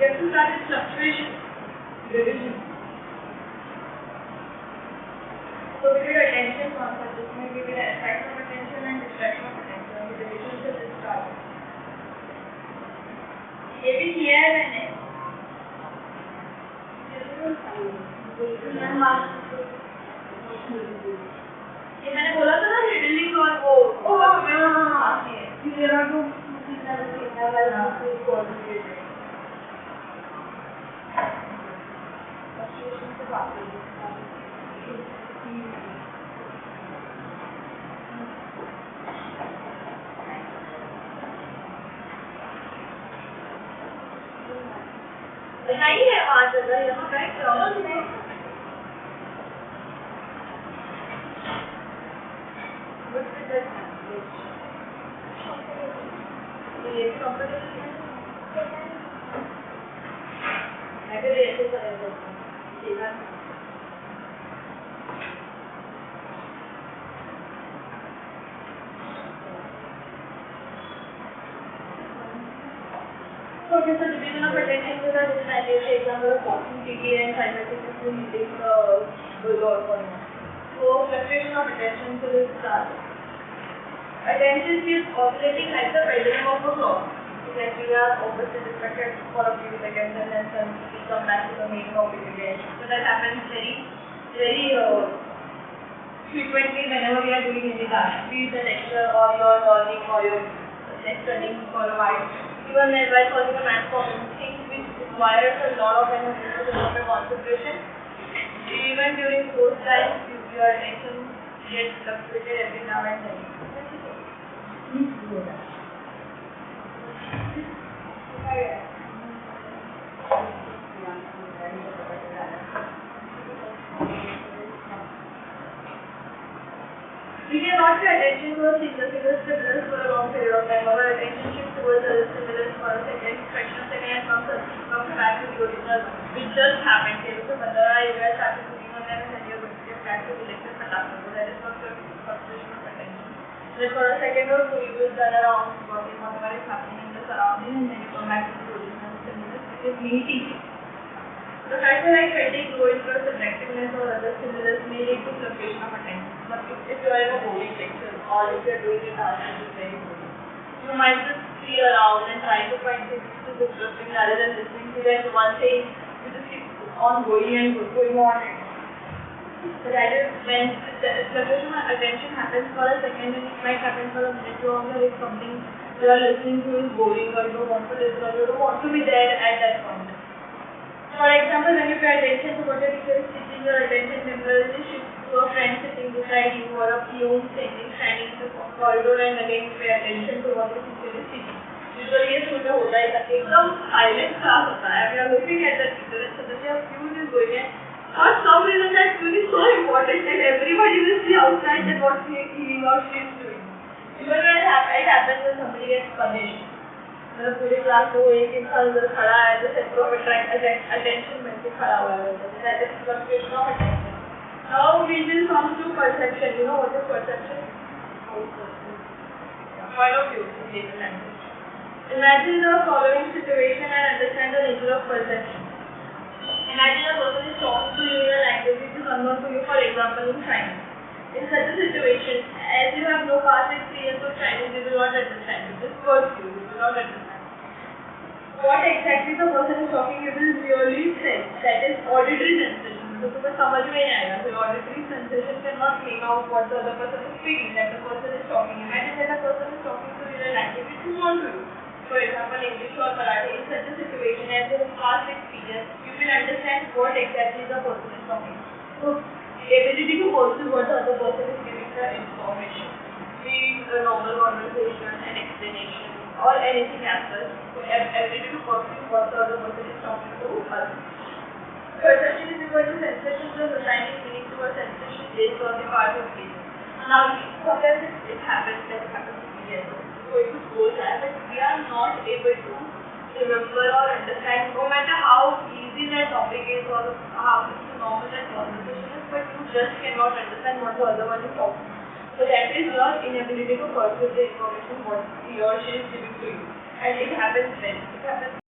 we have to start with fluctuation, revision. So we did attention concept, जिसमें we did effect of attention and distraction of attention. We revision से this start. ये भी किया है मैंने. ये मैंने बोला था ना रीडिंग और वो. You are to नहीं है वहाँ जगह यहाँ पे Okay, so division of attention to the differentiation example of talking TT and simultaneously using the law formula. So fluctuation of attention to this start. Attention is oscillating like the pendulum of a clock. Like we are opposite distracted for a few seconds and then suddenly come back to the main topic again. So that happens very frequently whenever we are doing any task. Be it a lecture or your learning or your studying for a while. Even while solving a math problem, things which requires a lot of energy, a lot of concentration. Even during those times, your attention gets fluctuated every now and then. We cannot pay attention to a single stimulus for a long period of time. Our attention shifts towards a stimulus for a second, fraction of a second, and comes back to the original, which just happened. So, you guys started doing on them, and then you're going to get back to the lecture faster. So, that is what the concentration of attention. Then, for a second or two, you will turn around, watching whatever is happening in the surrounding, and then you come back to the original stimulus, which is me teaching. The factor like fatigue, low interest, attractiveness, or other stimulus may lead to fluctuation of attention. But if you are in a boring lecture or if you are doing a task which is very boring, you might just see around and try to find things which is interesting rather than listening to that one thing which just keeps on going and going on. So that is when the fluctuation of attention happens for a second and it might happen for a minute longer if something you are listening to is boring or you don't want to listen or you don't want to be there at that point. For example, when you pay attention to what the teacher is teaching, your attention temporarily shifts to a friend sitting beside you or a peon standing in the corridor and again pay attention to what the teacher is teaching. Usually ये सुनने होता है एकदम silent class होता है. We are looking at the teacher and suddenly a peon is going and for some reason that peon is so important that everybody will see outside that what he or she is doing. Even when it happens when somebody gets punished. मतलब पूरे class को एक इंसान उधर खड़ा है तो centre of attention में से खड़ा हुआ है that is fluctuation of attention. Now we will come to perception. You know what is perception? Point of view in layman language. Imagine the following situation and understand the nature of perception. Imagine a person is talking to you in a language which is unknown to you, for example in Chinese. In such a situation, as you have no past experience of Chinese, you will not understand it. Just words you will not understand. What exactly the person is talking, you will really sense. That is auditory sensation. So तुम्हें समझ में नहीं आएगा. So auditory sensation cannot make out what the other person is speaking. That the person is talking. Imagine that the person is talking to you in a language which is known to you. For example, English or Marathi. In such a situation, as you have past experience, you will understand what exactly the person is talking. So ability to perceive what the other person is giving the information, be a normal conversation, an explanation, or anything as such. So ability to perceive what the other person is talking to us. Perception is equal to sensation plus assigning meaning to a sensation based on the part of it. Now, sometimes it happens to me as well. So it goes as but we are not able to remember or understand, no matter how easy that topic is or how normal that conversation is, but you just cannot understand what the other one is talking. So that is your inability to perceive the information what he or she is giving to you. And it happens when? It happens